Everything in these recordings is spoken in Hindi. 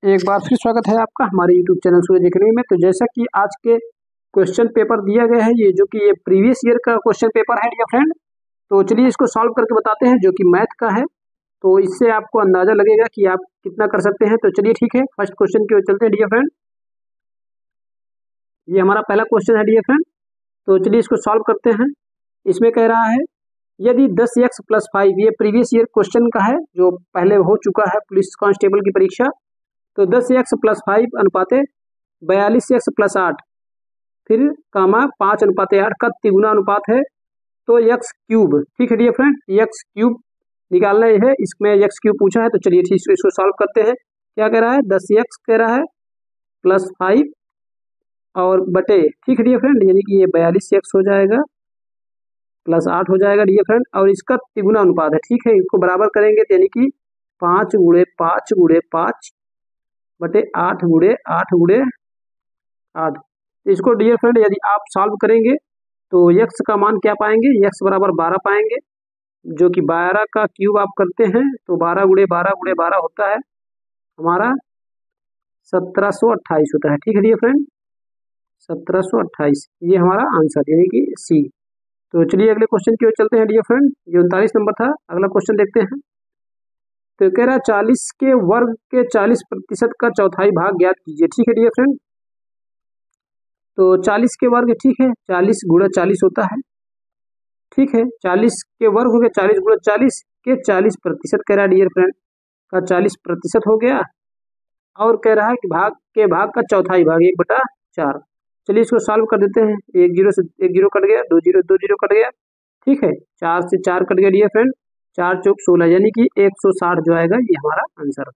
एक बार फिर स्वागत है आपका हमारे YouTube चैनल सूर्य देखने में। तो जैसा कि आज के क्वेश्चन पेपर दिया गया है, ये जो कि ये प्रीवियस ईयर का क्वेश्चन पेपर है डियर फ्रेंड। तो चलिए इसको सॉल्व करके बताते हैं, जो कि मैथ का है। तो इससे आपको अंदाजा लगेगा कि आप कितना कर सकते हैं। तो चलिए ठीक है, फर्स्ट क्वेश्चन की ओर चलते हैं डियर फ्रेंड। ये हमारा पहला क्वेश्चन है डियर फ्रेंड। तो चलिए इसको सॉल्व करते हैं। इसमें कह रहा है यदि 10x + 5, ये प्रीवियस ईयर क्वेश्चन का है जो पहले हो चुका है पुलिस कांस्टेबल की परीक्षा। तो 10x + 5 अनुपाते 42x + 8 फिर कामा 5:8 का तिगुना अनुपात है। तो x³ ठीक है डियर फ्रेंड, x³ निकालना है। इसमें x³ पूछा है। तो चलिए ठीक इसको सॉल्व करते हैं। क्या कह रहा है, 10x कह रहा है +5 और बटे, ठीक है डियर फ्रेंड, यानी कि ये 42x हो जाएगा +8 हो जाएगा डियर फ्रेंड। और इसका तिगुना अनुपात है, ठीक है। इसको बराबर करेंगे तो यानी कि 5 × 5 × 5 बटे 8 × 8 × 8। इसको डियर फ्रेंड यदि आप सॉल्व करेंगे तो x का मान क्या पाएंगे, x बराबर 12 पाएंगे, जो कि 12 का क्यूब आप करते हैं तो 12 × 12 × 12 होता है हमारा 1728 होता है, ठीक है डियर फ्रेंड, 1728 ये हमारा आंसर यानी कि सी। तो चलिए अगले क्वेश्चन की ओर चलते हैं डियर फ्रेंड। ये 39 नंबर था। अगला क्वेश्चन देखते हैं। तो कह रहा है 40 के वर्ग के 40% का चौथाई भाग ज्ञात कीजिए, ठीक है डियर फ्रेंड। तो 40 के वर्ग, ठीक है, 40 × 40 होता है, ठीक है। 40 के वर्ग हो गया 40 × 40 के 40% कह रहा है डियर फ्रेंड, का 40% हो गया। और कह रहा है कि भाग का चौथाई भाग 1/4। चलिए इसको सॉल्व कर देते हैं। 1 0 से 1 0 कट गया, 2 0 2 0 कट गया, ठीक है। 4 से 4 कट गया डियर फ्रेंड, 4 चौक 16 यानी कि 160 जो आएगा ये हमारा आंसर,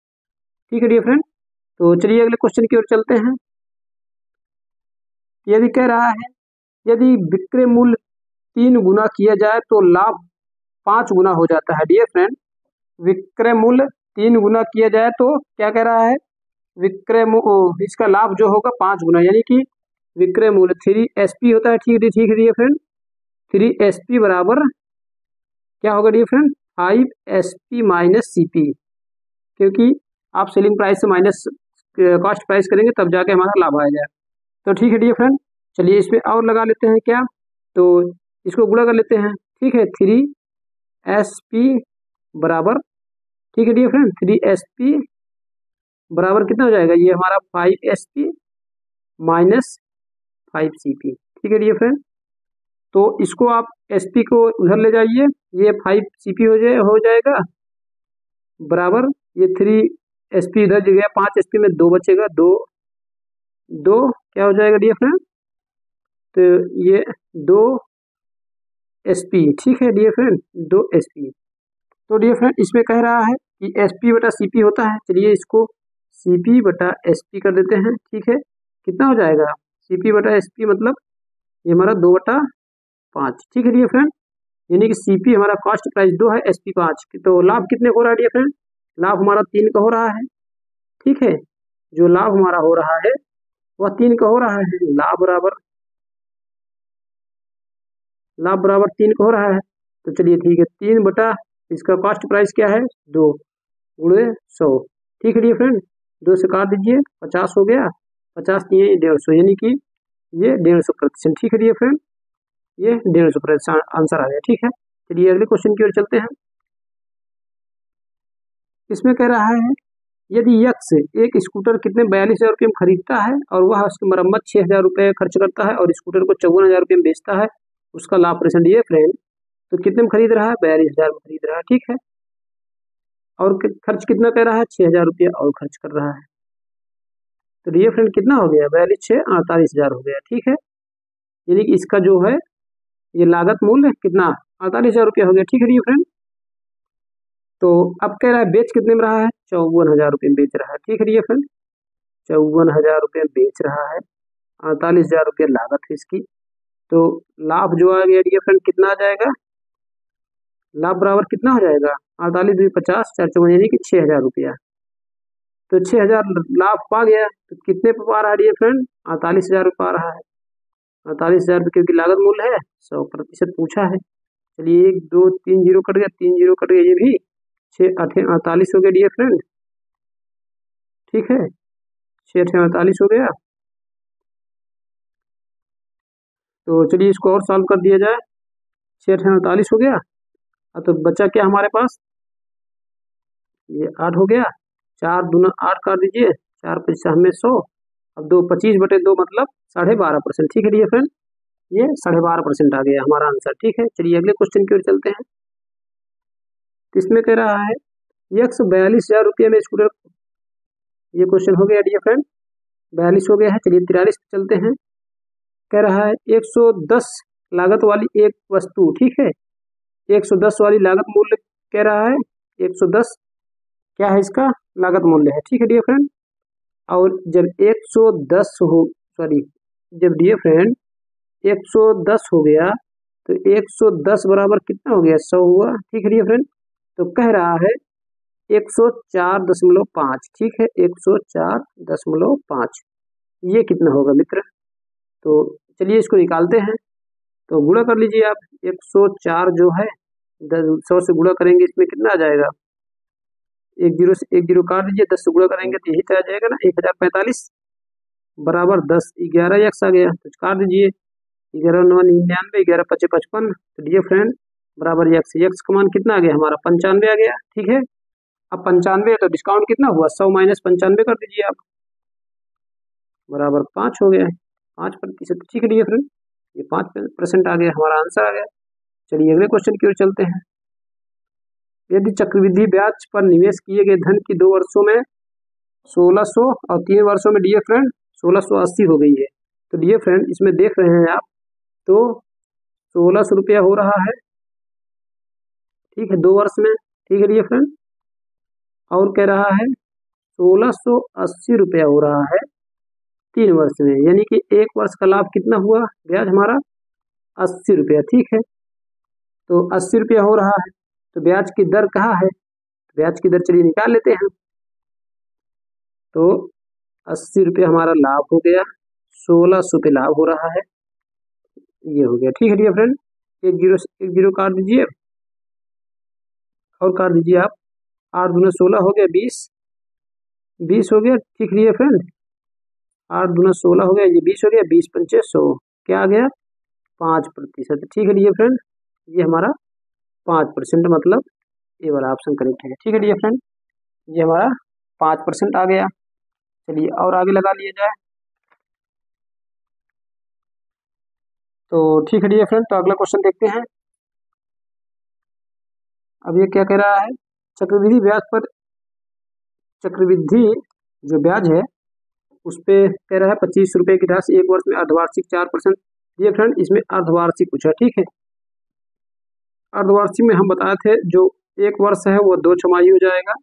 ठीक है डियर फ्रेंड। तो चलिए अगले क्वेश्चन की ओर चलते हैं। यदि कह रहा है यदि विक्रय मूल्य 3 गुना किया जाए तो लाभ 5 गुना हो जाता है डियर फ्रेंड। विक्रय मूल्य 3 गुना किया जाए तो क्या कह रहा है, इसका लाभ जो होगा 5 गुना, यानी कि विक्रय मूल्य 3SP होता है, ठीक है डियर फ्रेंड। 3SP बराबर क्या होगा डियर फ्रेंड, 5SP - CP, क्योंकि आप सेलिंग प्राइस से माइनस कॉस्ट प्राइस करेंगे तब जाके हमारा लाभ आएगा। तो ठीक है डियर फ्रेंड, चलिए इसमें और लगा लेते हैं क्या, तो इसको गुणा कर लेते हैं, ठीक है। 3SP बराबर, ठीक है डियर फ्रेंड, 3SP बराबर कितना हो जाएगा, ये हमारा 5SP - 5CP, ठीक है डियर फ्रेंड। तो इसको आप SP को उधर ले जाइए, ये 5CP हो जाएगा बराबर, ये 3SP इधर गया, 5SP में 2 बचेगा, 2 क्या हो जाएगा डियर फ्रेंड, तो ये 2SP, ठीक है डियर फ्रेंड, 2SP। तो डियर फ्रेंड इसमें कह रहा है कि SP/CP होता है। चलिए इसको CP/SP कर देते हैं, ठीक है। कितना हो जाएगा, CP/SP मतलब ये हमारा 2/5, ठीक है डियर फ्रेंड, यानी कि CP हमारा कॉस्ट प्राइस 2 है, SP 5। तो लाभ कितने को हो रहा है डियर फ्रेंड, लाभ हमारा 3 का हो रहा है, ठीक है। जो लाभ हमारा हो रहा है वह 3 का हो रहा है, लाभ बराबर 3 का हो रहा है। तो चलिए ठीक है, 3 बटा इसका कॉस्ट प्राइस क्या है 2 × 100, ठीक है डियर फ्रेंड, 2 से काट दीजिए, 50 हो गया, 50 नहीं 150, यानी कि ये 150%, ठीक है डियर फ्रेंड, ये 150% आंसर आ गया, ठीक है। चलिए अगले क्वेश्चन की ओर चलते हैं। इसमें कह रहा है यदि यक्स एक स्कूटर कितने 42,000 रुपये में खरीदता है और वह उसकी मरम्मत 6,000 रुपये खर्च करता है और स्कूटर को 54,000 रुपये में बेचता है, उसका लाभ परसेंट डियर फ्रेंड, तो कितने में खरीद रहा है, 42,000 में खरीद रहा है, ठीक है। और खर्च कितना कह रहा है, 6,000 रुपये और खर्च कर रहा है। तो डियर फ्रेंड कितना हो गया, 42 6 48,000 हो गया, ठीक है। यानी कि इसका जो है ये लागत मूल्य कितना 48,000 रुपये हो गया, ठीक है डियर फ्रेंड। तो अब कह रहा है बेच कितने में रहा है, 54,000 रुपये में बेच रहा है, ठीक है डियर फ्रेंड, 54,000 रुपये बेच रहा है, 48,000 रुपये लागत है इसकी। तो लाभ जो आ गया डियर फ्रेंड कितना आ जाएगा, लाभ बराबर कितना हो जाएगा, 48 2 50 4 54 यानी कि 6,000 रुपया। तो 6,000 लाभ पा गया, तो कितने पे पा रहा है डियर फ्रेंड, 48,000 रुपये पा रहा है, 48,000 रुपये क्योंकि लागत मूल्य है, 100% पूछा है। चलिए 1 2 3 0 कट गया, 3 0 कट गया, ये भी 6 8 48 हो गया डियर फ्रेंड, ठीक है, 6×48 हो गया। तो चलिए इसको और सॉल्व कर दिया जाए। 6×48 हो गया। तो बचा क्या हमारे पास, ये 8 हो गया। 4×2 8 कर दीजिए, 4×5 हमें 100। अब 2 25/2 मतलब 12.5%। ठीक है डियर फ्रेंड, ये 12.5% आ गया हमारा आंसर। ठीक है, चलिए अगले क्वेश्चन की ओर चलते हैं। इसमें कह रहा है यक्स 42,000 रुपये में स्कूटर, ये क्वेश्चन हो गया डियर फ्रेंड, 42 हो गया है। चलिए 43 पे चलते हैं। कह रहा है 110 लागत वाली एक वस्तु, ठीक है, 110 वाली लागत मूल्य कह रहा है। 110 क्या है, इसका लागत मूल्य है। ठीक है डियर फ्रेंड, और जब 110 हो, सॉरी, जब डियर फ्रेंड 110 हो गया तो 110 बराबर कितना हो गया, 100 हुआ। ठीक है डियर फ्रेंड, तो कह रहा है 104.5। ठीक है, 104.5 ये कितना होगा मित्र। तो चलिए इसको निकालते हैं। तो गुणा कर लीजिए आप, 104 जो है 100 से गुणा करेंगे, इसमें कितना आ जाएगा, एक जीरो से एक जीरो काट दीजिए, 10 से गुणा करेंगे तो यही तो आ जाएगा ना, 1045 बराबर 10, 11 यक्स आ गया। तो काट दीजिए, 11×9 = 99, 11×5 = 55। तो डियर फ्रेंड बराबर यक्स, यक्स का मान कितना आ गया हमारा, 95 आ गया। ठीक है, अब 95 है तो डिस्काउंट कितना हुआ, 100 - 95 कर दीजिए आप, बराबर 5 हो गया, 5%। ठीक है डियर फ्रेंड, ये 5% आ गया, हमारा आंसर आ गया। चलिए अगले क्वेश्चन की ओर चलते हैं। यदि चक्रवृद्धि ब्याज पर निवेश किए गए धन की 2 वर्षों में 1600 और 3 वर्षों में डियर फ्रेंड 1680 हो गई है। तो डियर फ्रेंड इसमें देख रहे हैं आप, तो 1600 रुपया हो रहा है, ठीक है, 2 वर्ष में। ठीक है डियर फ्रेंड, और कह रहा है 1680 रुपया हो रहा है 3 वर्ष में, यानी कि 1 वर्ष का लाभ कितना हुआ, ब्याज हमारा 80 रुपया। ठीक है, तो 80 रुपया हो रहा है, तो ब्याज की दर कहाँ है, ब्याज की दर चलिए निकाल लेते हैं। तो 80 रुपया हमारा लाभ हो गया, 1600 पे लाभ हो रहा है, ये हो गया। ठीक है डियर फ्रेंड, एक जीरो काट दीजिए, और काट दीजिए आप, 8×2 = 16 हो गया, 20 हो गया। ठीक है डियर फ्रेंड, 8×2 = 16 हो गया, ये 20 हो गया, 20×5 = 100, क्या आ गया, 5%। ठीक है डियर फ्रेंड, ये हमारा 5%, मतलब ये वाला ऑप्शन करेक्ट है। ठीक है डियर फ्रेंड, ये हमारा 5% आ गया। चलिए और आगे लगा लिया जाए। तो ठीक है डियर फ्रेंड, तो अगला क्वेश्चन देखते हैं। अब ये क्या कह रहा है, चक्रवृद्धि ब्याज पर, चक्रवृद्धि जो ब्याज है उस पे कह रहा है 25 रुपये की राशि 1 वर्ष में अर्धवार्षिक 4%। डियर फ्रेंड इसमें अर्धवार्षिक पूछा, ठीक है, अर्धवार्षिक में हम बताए थे जो 1 वर्ष है वो 2 छमाही हो जाएगा।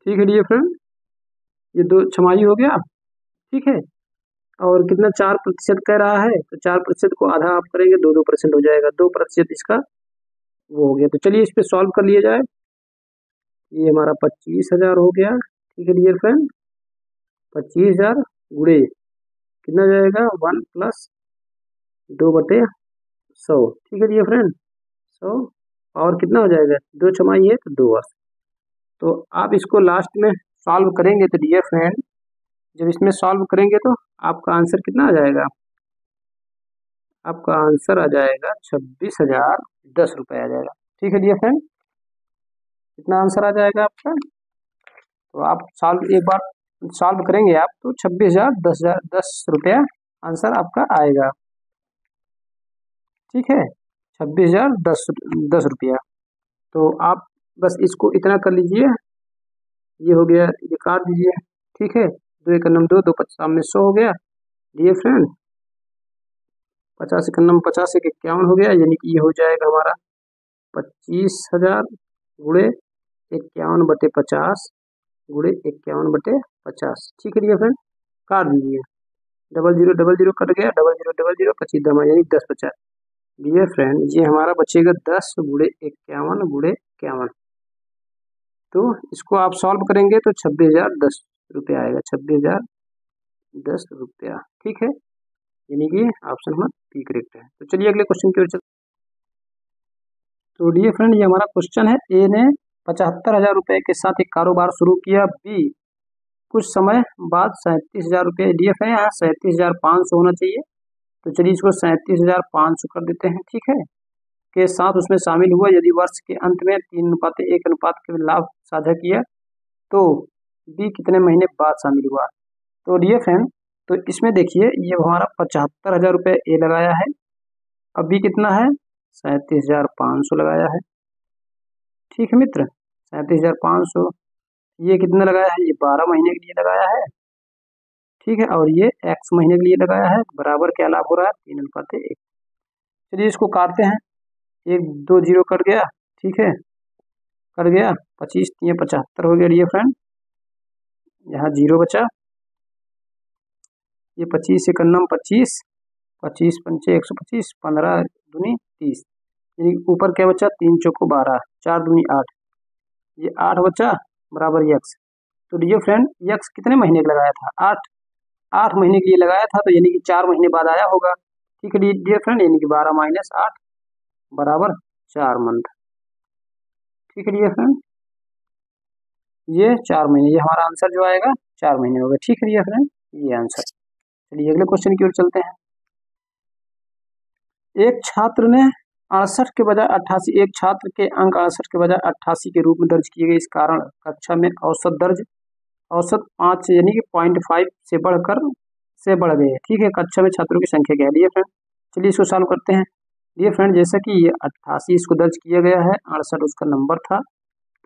ठीक है डियर फ्रेंड, ये 2 छमाही हो गया। ठीक है, और कितना 4% कह रहा है, तो 4% को आधा आप करेंगे 2% हो जाएगा, 2% इसका वो हो गया। तो चलिए इस पे सॉल्व कर लिया जाए। ये हमारा 25,000 हो गया। ठीक है डियर फ्रेंड, 25,000 गुणे कितना जाएगा, 1 + 2/100। ठीक है डियर फ्रेंड, 100, और कितना हो जाएगा, 2 छमाही है तो 2 वर्ष। तो आप इसको लास्ट में सॉल्व करेंगे तो डियर फ्रेंड, जब इसमें सॉल्व करेंगे तो आपका आंसर कितना आ जाएगा, आपका आंसर आ जाएगा 26,010 रुपये आ जाएगा। ठीक है डियर फ्रेंड, कितना आंसर आ जाएगा आपका, तो आप सॉल्व एक बार सॉल्व करेंगे आप तो 26,010 रुपया आंसर आपका आएगा। ठीक है, 26,010 रुपया। तो आप बस इसको इतना कर लीजिए, ये हो गया, ये काट दीजिए। ठीक है, 2 × 9 = 2, 2 × 5 = 100 हो गया डियर फ्रेंड, 50 × 9 = 50, 1 × 51 हो गया, यानी कि ये हो जाएगा हमारा 25,000 गुणे 51/50 गुणे 51/50। ठीक है डियर फ्रेंड, काट दीजिए, 0000 कट गया, 0000 25 दमा, यानी 10 बचा। डियर फ्रेंड ये हमारा बचेगा 10 × 51 × 51। तो इसको आप सॉल्व करेंगे तो 26,010 रुपया आएगा, 26,010 रुपया। ठीक है, यानी कि ऑप्शन हमारा बी करेक्ट है। तो चलिए अगले क्वेश्चन की ओर चलते। तो डियर फ्रेंड ये हमारा क्वेश्चन है, ए ने ₹75,000 के साथ एक कारोबार शुरू किया। बी कुछ समय बाद 37,000 रुपये, DF है यहाँ 37,500 होना चाहिए, तो चलिए इसको 37,500 कर देते हैं, ठीक है, के साथ उसमें शामिल हुआ। यदि वर्ष के अंत में 3:1 अनुपात के लाभ साझा किया तो बी कितने महीने बाद शामिल हुआ। तो DF फ्रेंड, तो इसमें देखिए ये हमारा 75,000 रुपये ए लगाया है, अब बी कितना है 37,500 लगाया है, ठीक है मित्र, 37,500, ये कितना लगाया है, ये 12 महीने के लिए लगाया है, ठीक है, और ये x महीने के लिए लगाया है, बराबर क्या लाभ हो रहा है 3:1। चलिए इसको काटते हैं, 1 2 0 कट गया, ठीक है, कट गया, 25 3 75 हो गया DF फ्रेंड, यहाँ 0 बचा, ये 25 से कन्नम 25, 25 पंचे 125, 15 दूनी 30, यानी ऊपर क्या बचा 3 चौको 12, 4 दूनी 8, ये 8 बचा बराबर x। तो DF फ्रेंड x कितने महीने का लगाया था 8 महीने के लिए लगाया था, तो यानी कि 4 महीने बाद आया होगा, ठीक है DF फ्रेंड, यानी कि 12 - 8 बराबर 4 मंथ, ठीक है DF फ्रेंड, ये 4 महीने, ये हमारा आंसर जो आएगा 4 महीने होगा, ठीक है DF फ्रेंड, ये आंसर। चलिए अगले क्वेश्चन की ओर चलते हैं। एक छात्र ने 68 के बजाय 88, एक छात्र के अंक 68 के बजाय 88 के रूप में दर्ज किए गए, इस कारण कक्षा में औसत 5 यानी कि 0.5 से बढ़ गए, ठीक है, कक्षा में छात्रों की संख्या क्या है DF फ्रेंड। चलिए इसको सॉल्व करते हैं DF फ्रेंड, जैसा कि ये 88 इसको दर्ज किया गया है, 68 उसका नंबर था,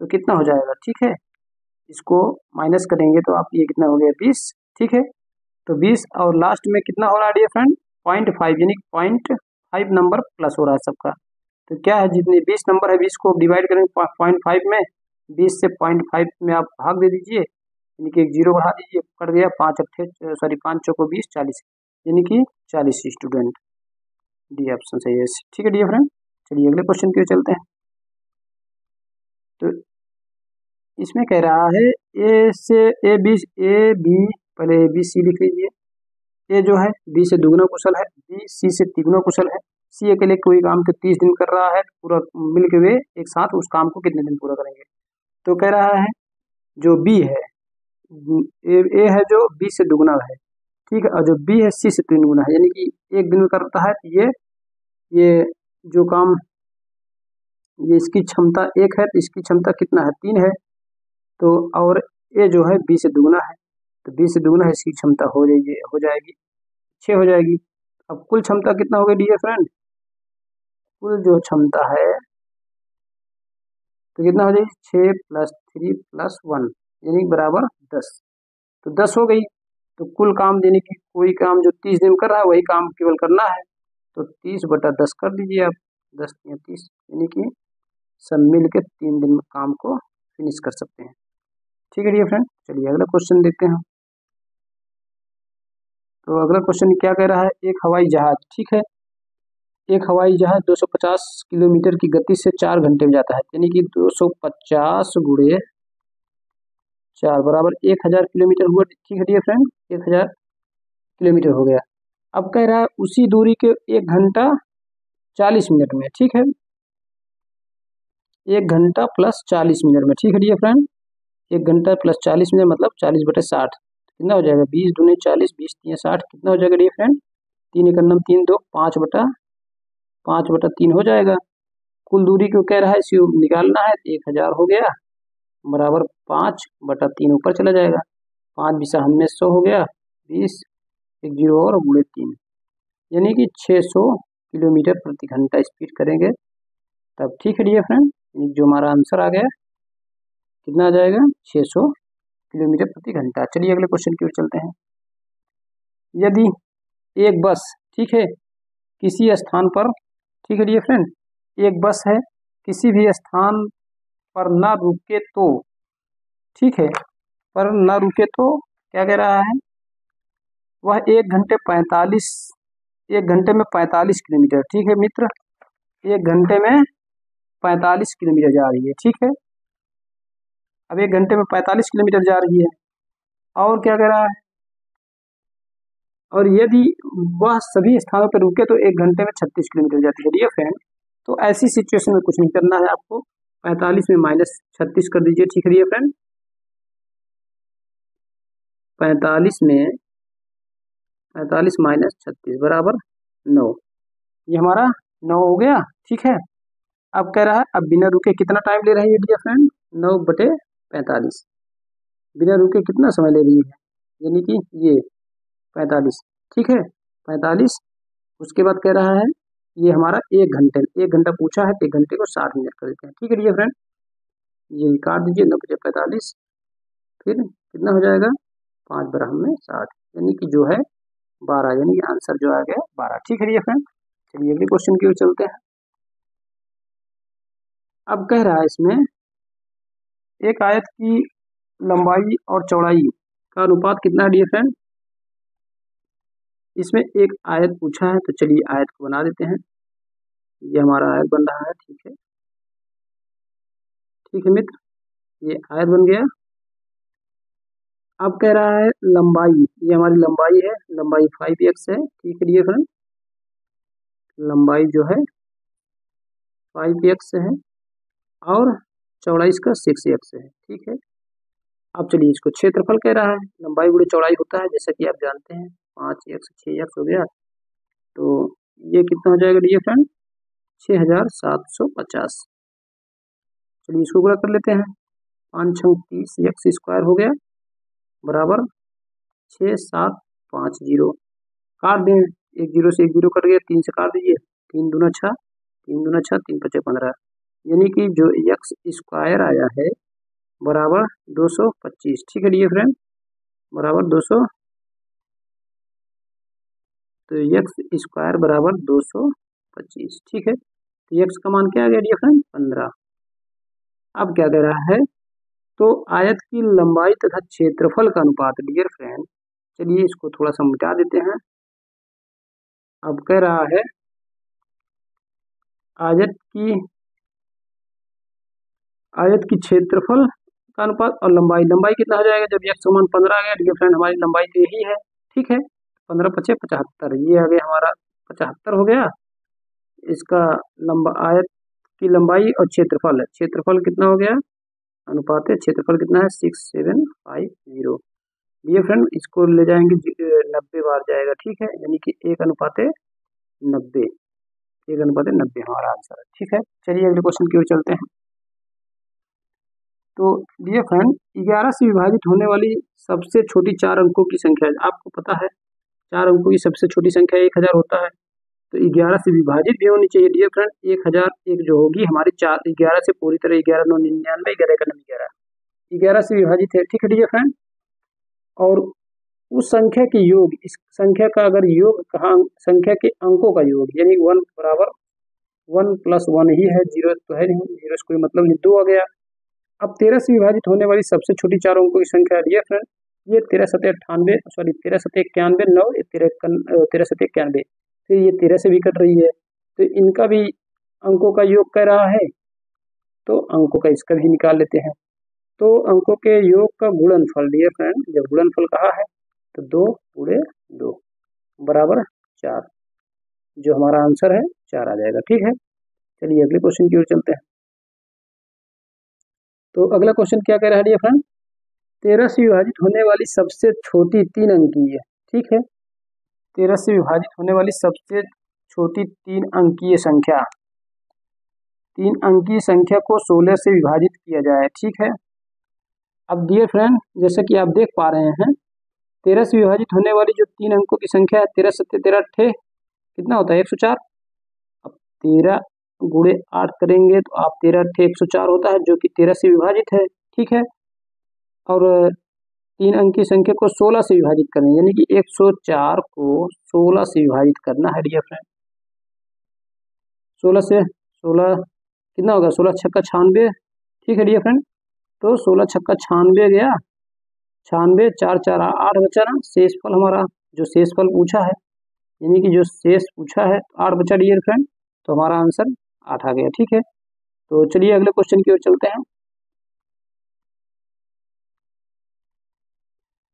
तो कितना हो जाएगा, ठीक है, इसको माइनस करेंगे तो आप ये कितना हो गया 20, ठीक है, तो 20 और लास्ट में कितना हो रहा है DF फ्रेंड 0.5, यानी 0.5 नंबर प्लस हो रहा है सबका, तो क्या है जितने 20 नंबर है 20 को डिवाइड करेंगे 0.5 में, 20 से 0.5 में आप भाग दे दीजिए, यानी कि एक 0 बढ़ा दीजिए, कट गया, 5 चौको 20 40, यानी कि 40 स्टूडेंट, डी ऑप्शन सही है, ठीक है DF फ्रेंड। चलिए अगले क्वेश्चन की ओर चलते हैं। तो इसमें कह रहा है ए बी, पहले ABC लिख लीजिए, ए जो है बी से दुगुना कुशल है, बी सी से तिगुना कुशल है, सी अकेले कोई काम के 30 दिन कर रहा है, पूरा मिल के वे एक साथ उस काम को कितने दिन पूरा करेंगे। तो कह रहा है जो बी है ए है जो बी से दुगुना है, ठीक है, और जो बी है सी से 3 गुना है, यानी कि एक दिन में करता है, ये जो काम, ये इसकी क्षमता 1 है, तो इसकी क्षमता कितना है 3 है, तो और ए जो है बी से दुगुना है, तो बी से दुगुना है, इसकी क्षमता हो जाएगी 6 हो जाएगी। अब कुल क्षमता कितना हो गया DF फ्रेंड, कुल जो क्षमता है तो कितना हो जाएगी 6 + 3 + 1 यानी बराबर 10, तो 10 हो गई। तो कुल काम यानी कि कोई काम जो 30 दिन कर रहा है वही काम केवल करना है, तो 30/10 कर दीजिए आप, 10 × 30 यानी कि सब मिल के 3 दिन में काम को फिनिश कर सकते हैं, ठीक है DF फ्रेंड। चलिए अगला क्वेश्चन देखते हैं। तो अगला क्वेश्चन क्या कह रहा है, एक हवाई जहाज, ठीक है, एक हवाई जहाज 250 किलोमीटर की गति से 4 घंटे में जाता है, यानी कि 250 × 4 बराबर 1000 किलोमीटर हुआ, ठीक है DF फ्रेंड, 1000 किलोमीटर हो गया। अब कह रहा है उसी दूरी के 1 घंटा 40 मिनट में, ठीक है, 1 घंटा + 40 मिनट में, ठीक है DF फ्रेंड, 1 घंटा + 40 मिनट मतलब 40/60, कितना हो जाएगा 20 दूनी 40, 20 × 3 = 60, कितना हो जाएगा DF फ्रेंड 3 × 9 3 2 5/3 हो जाएगा। कुल दूरी को कह रहा है इसी निकालना है, 1000 हो गया बराबर 5/3 ऊपर चला जाएगा, 5 × 20 100 हो गया, 20 एक 0 और × 3 यानी कि 600 किलोमीटर प्रति घंटा स्पीड करेंगे तब, ठीक है DF फ्रेंड, जो हमारा आंसर आ गया कितना आ जाएगा 600 किलोमीटर प्रति घंटा। चलिए अगले क्वेश्चन की ओर चलते हैं। यदि एक बस, ठीक है, किसी स्थान पर, ठीक है DF फ्रेंड, एक बस है किसी भी स्थान पर ना रुके तो, ठीक है, पर ना रुके तो क्या कह रहा है, वह 1 घंटे में 45 किलोमीटर, ठीक है मित्र, 1 घंटे में 45 किलोमीटर जा रही है, ठीक है, अब 1 घंटे में 45 किलोमीटर जा रही है, और क्या कह रहा है, और यदि वह सभी स्थानों पर रुके तो 1 घंटे में 36 किलोमीटर जाती है DF फ्रेंड। तो ऐसी सिचुएशन में कुछ नहीं करना है आपको, 45 में -36 कर दीजिए। ठीक है डियर फ्रेंड, 45 में 45 -36 बराबर 9। ये हमारा 9 हो गया। ठीक है, अब कह रहा है अब बिना रुके कितना टाइम ले रही है डियर फ्रेंड, 9/45 बिना रुके कितना समय ले रही है, यानी कि ये 45। ठीक है, 45। उसके बाद कह रहा है ये हमारा 1 घंटा पूछा है, 1 घंटे को 60 मिनट कर देते हैं। ठीक है डियर फ्रेंड, ये काट दीजिए 9/45, फिर कितना हो जाएगा 5/60, यानी कि जो है 12, यानी कि आंसर जो आ गया 12। ठीक है डियर फ्रेंड, चलिए अगले क्वेश्चन की ओर चलते हैं। अब कह रहा है इसमें एक आयत की लंबाई और चौड़ाई का अनुपात कितना है डियर फ्रेंड। इसमें एक आयत पूछा है, तो चलिए आयत को बना देते हैं। ये हमारा आयत बन रहा है। ठीक है, ठीक है मित्र, ये आयत बन गया। अब कह रहा है लंबाई, ये हमारी लंबाई है, लंबाई 5x है। ठीक है डियर फ्रेंड, लंबाई जो है 5x है और चौड़ाई इसका 6x है। ठीक है, अब चलिए इसको क्षेत्रफल कह रहा है, लंबाई गुणे चौड़ाई होता है जैसा कि आप जानते हैं, 5x 6x हो गया, तो ये कितना हो जाएगा डियर फ्रेंड, 6750। चलिए इसको गुणा कर लेते हैं, 5 6 30 x स्क्वायर हो गया बराबर 6750। काट दें, 1 0 से 1 0 कट गया, 3 से काट दीजिए, 3 दूना 6, 3 दूना 6, 3 5 15, यानी कि जो x स्क्वायर आया है बराबर 225। ठीक है डियर फ्रेंड, बराबर 200, तो x स्क्वायर बराबर 225। ठीक है, तो x का मान क्या आ गया डियर फ्रेंड, 15। अब क्या कह रहा है, तो आयत की लंबाई तथा क्षेत्रफल का अनुपात डियर फ्रेंड, चलिए इसको थोड़ा सा मिटा देते हैं। अब कह रहा है आयत की क्षेत्रफल का अनुपात और लंबाई, लंबाई कितना हो जाएगा जब x समान 15 आ गया डियर फ्रेंड, हमारी लंबाई तो यही है। ठीक है, 15 5 75, ये आ गया हमारा 75 हो गया। इसका आयत की लंबाई और क्षेत्रफल, क्षेत्रफल कितना हो गया, अनुपात है क्षेत्रफल कितना है 6750। डियर फ्रेंड इसको ले जाएंगे 90 बार जाएगा। ठीक है, यानी कि 1/90, 1/90 हमारा आंसर है। ठीक है, चलिए अगले क्वेश्चन की ओर चलते हैं। तो डियर फ्रेंड 11 से विभाजित होने वाली सबसे छोटी 4 अंकों की संख्या, आपको पता है 4 अंकों की सबसे छोटी संख्या 1000 होता है, तो 11 से विभाजित भी होनी चाहिए डियर फ्रेंड। 1001 जो होगी हमारी 11 से पूरी तरह 11 9 99, 11 1 11, 11 से विभाजित है। ठीक है डियर फ्रेंड, और उस संख्या के योग, इस संख्या का अगर योग कहा, संख्या के अंकों का योग, यानी 1 बराबर 1 + 1 ही है, 0 तो है नहीं, 0 से कोई मतलब नहीं, 2 आ गया। अब 13 से विभाजित होने वाली सबसे छोटी 4 अंकों की संख्या है डियर फ्रेंड, ये 13 7 98, सॉरी 13 7 91 9, 13 7 91, फिर ये 13 से भी कट रही है, तो इनका भी अंकों का योग कर रहा है, तो अंकों का इसका भी निकाल लेते हैं। तो अंकों के योग का गुणनफल डियर फ्रेंड, जब गुणनफल कहा है तो 2 × 2 बराबर 4, जो हमारा आंसर है 4 आ जाएगा। ठीक है, चलिए अगले क्वेश्चन की ओर चलते हैं। तो अगला क्वेश्चन क्या कह रहा है डियर फ्रेंड, 13 से विभाजित होने वाली सबसे छोटी 3 अंकीय, ठीक है, 13 से विभाजित होने वाली सबसे छोटी 3 अंकीय संख्या, 3 अंकीय संख्या को 16 से विभाजित किया जाए। ठीक है, अब डियर फ्रेंड जैसे कि आप देख पा रहे हैं 13 से विभाजित होने वाली जो 3 अंकों की संख्या है, 13 7 13 8 कितना होता है 104। अब 13 × 8 करेंगे तो आप 13 8 104 होता है, जो कि 13 से विभाजित है। ठीक है, और 3 अंक की संख्या को 16 से विभाजित करना, यानी कि 104 को 16 से विभाजित करना है डियर फ्रेंड। 16 से 16 कितना होगा, 16 छक्का 96। ठीक है डियर फ्रेंड, तो 16 छक्का 96 गया, 96 4 4 8 बचा ना, शेषफल हमारा जो शेषफल पूछा है, यानी कि जो शेष पूछा है 8 बचा डियर फ्रेंड, तो हमारा आंसर 8 आ गया। ठीक है, तो चलिए अगले क्वेश्चन की ओर चलते हैं।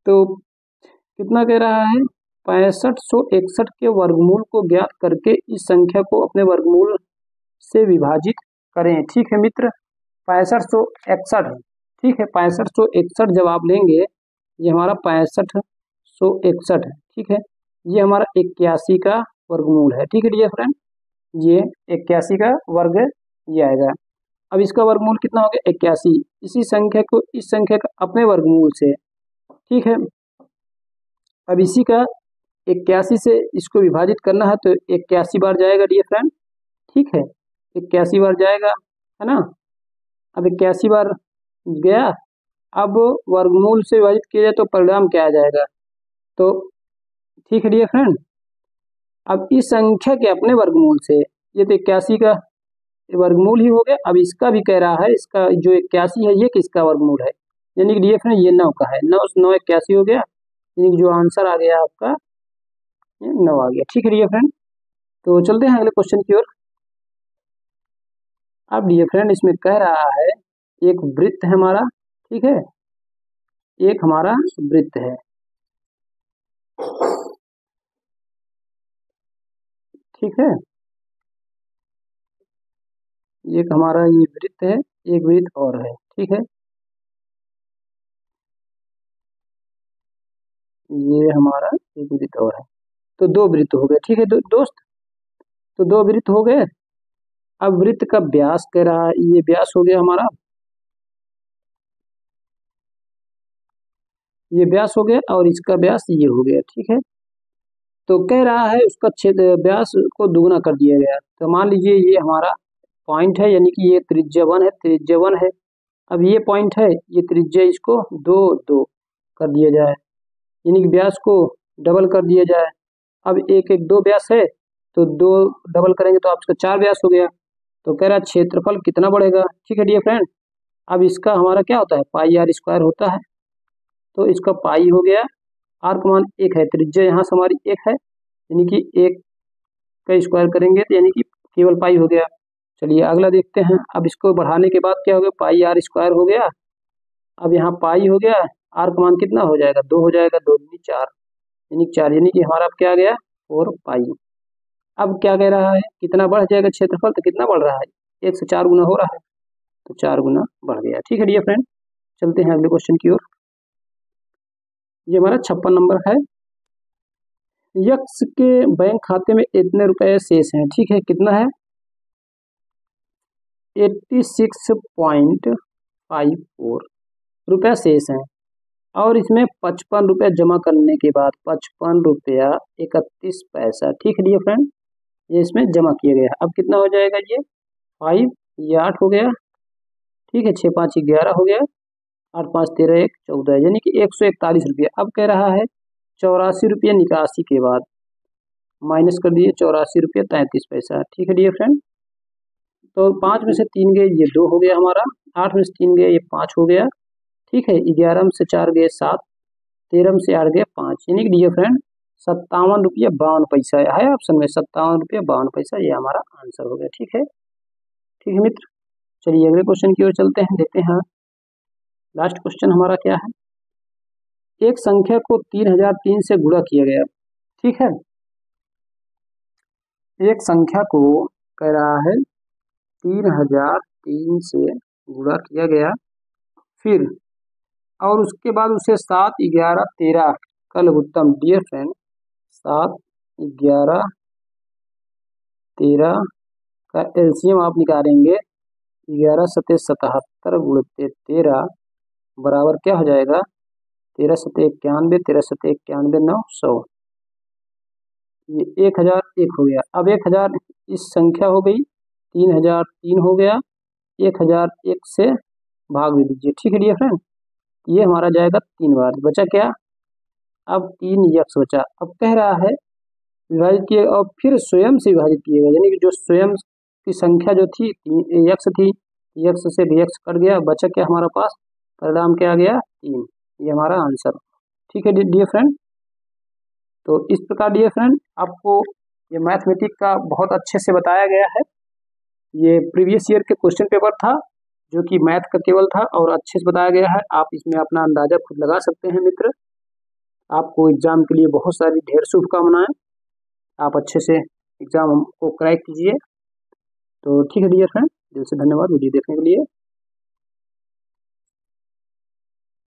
तो कितना कह रहा है, 6561 के वर्गमूल को ज्ञात करके इस संख्या को अपने वर्गमूल से विभाजित करें। ठीक है मित्र, 6561 है। ठीक है, 6561 जब आप लेंगे, ये हमारा 6561 है। ठीक है, ये हमारा 81 का वर्गमूल है। ठीक है डियर फ्रेंड, ये 81 का वर्ग ये आएगा। अब इसका वर्गमूल कितना हो गया? 81। इसी संख्या को इस संख्या का अपने वर्गमूल से, ठीक है, अब इसी का 81 से इसको विभाजित करना है तो 81 बार जाएगा डियर फ्रेंड। ठीक है, 81 बार जाएगा, है ना। अब 81 बार गया, अब वर्गमूल से विभाजित किया जाए तो परिणाम क्या आ जाएगा? तो ठीक है डियर फ्रेंड, अब इस संख्या के अपने वर्गमूल से, ये तो 81 का वर्गमूल ही हो गया। अब इसका भी कह रहा है, इसका जो 81 है ये किसका वर्गमूल है? यानी कि डियर फ्रेंड ये 9 का है। 9 से 9 81 हो गया, यानी कि जो आंसर आ गया आपका ये 9 आ गया। ठीक है डियर फ्रेंड, तो चलते हैं अगले क्वेश्चन की ओर। अब डियर फ्रेंड इसमें कह रहा है एक वृत्त है हमारा, ठीक है, एक हमारा वृत्त है, ठीक है, एक हमारा ये वृत्त है, एक वृत्त और है। ठीक है, ये हमारा एक वृत्त और है, तो 2 वृत्त हो गए। ठीक है दोस्त, तो 2 वृत्त हो गए। अब वृत्त का व्यास कह रहा है, ये व्यास हो गया हमारा, ये व्यास हो गया और इसका व्यास ये हो गया। ठीक है, तो कह रहा है उसका क्षेत्र व्यास को दुगना कर दिया गया। तो मान लीजिए ये हमारा पॉइंट है, यानी कि ये त्रिज्या 1 है, त्रिज्या 1 है। अब ये पॉइंट है, ये त्रिज्या इसको 2 2 कर दिया जाए, यानी कि व्यास को डबल कर दिया जाए। अब एक एक 2 व्यास है, तो 2 डबल करेंगे तो आपका 4 व्यास हो गया। तो कह रहा है क्षेत्रफल कितना बढ़ेगा? ठीक है डियर फ्रेंड, अब इसका हमारा क्या होता है? पाई आर स्क्वायर होता है, तो इसका पाई हो गया, आर का मान 1 है, त्रिज्या यहाँ से हमारी 1 है, यानी कि 1 का स्क्वायर करेंगे तो यानी कि केवल पाई हो गया। चलिए अगला देखते हैं। अब इसको बढ़ाने के बाद क्या हो गया? पाई आर स्क्वायर हो गया। अब यहाँ पाई हो गया, आर का मान कितना हो जाएगा? 2 हो जाएगा, 2 दूनी 4, यानी 4, यानी कि हमारा अब क्या आ गया? 4 पाई। अब क्या कह रहा है? कितना बढ़ जाएगा क्षेत्रफल? तो कितना बढ़ रहा है? 1 से 4 गुना हो रहा है, तो 4 गुना बढ़ गया। ठीक है डियर फ्रेंड, चलते हैं अगले क्वेश्चन की ओर। ये हमारा 56 नंबर है। यक्स के बैंक खाते में इतने रुपए शेष हैं। ठीक है, कितना है? 86.54 रुपया शेष हैं, और इसमें 55 रुपया जमा करने के बाद 55 रुपया 31 पैसा, ठीक है डियर फ्रेंड, ये इसमें जमा किया गया। अब कितना हो जाएगा? ये 5, ये 8 हो गया, ठीक है, 6 5 11 हो गया, 8 5 13 1 14, यानी कि 141 रुपया। अब कह रहा है 84 रुपया निकासी के बाद माइनस कर दिए 84 रुपया 33 पैसा। ठीक है डियर फ्रेंड, तो 5 में से 3 गए, ये 2 हो गया हमारा, 8 में से 3 गए, ये 5 हो गया, ठीक है, 11 में से 4 गए 7, 13 में से 8 गए 5, यानी कि डियर फ्रेंड 57 रुपया 52 पैसा है ऑप्शन में, 57 रुपया 52 पैसा, ये हमारा आंसर हो गया। ठीक है, ठीक है मित्र, चलिए अगले क्वेश्चन की ओर चलते हैं, देखते हैं लास्ट क्वेश्चन हमारा क्या है। एक संख्या को 3003 से गुणा किया गया। ठीक है, एक संख्या को कह रहा है 3003 से गुणा किया गया, फिर और उसके बाद उसे 7 11 13 का लघुत्तम, डियर फ्रेंड 7 11 13 का एलसीएम आप निकालेंगे, 11 7 77 गुणित 13 बराबर क्या हो जाएगा? 13 7 91, 13 7 91 9 100, ये 1001 हो गया। अब 1000 इस संख्या हो गई, 3003 हो गया, 1001 से भाग भी दीजिए। ठीक है डियर फ्रेंड, ये हमारा जाएगा 3 बार, बचा क्या? अब 3 यक्स बचा। अब कह रहा है विभाजित किए और फिर स्वयं से विभाजित किएगा, यानी कि जो स्वयं की संख्या जो थी यक्स थी, यक्स से यक्स कट गया, बचा क्या हमारा पास? परिणाम क्या आ गया? 3, ये हमारा आंसर। ठीक है डियर फ्रेंड, तो इस प्रकार डियर फ्रेंड आपको ये मैथमेटिक्स का बहुत अच्छे से बताया गया है। ये प्रीवियस ईयर के क्वेश्चन पेपर था जो कि मैथ का केवल था और अच्छे से बताया गया है। आप इसमें अपना अंदाजा खुद लगा सकते हैं मित्र। आपको एग्जाम के लिए बहुत सारी ढेर शुभकामनाएं, आप अच्छे से एग्जाम को क्रैक कीजिए। तो ठीक है डियर फ्रेंड, दिल से धन्यवाद वीडियो देखने के लिए।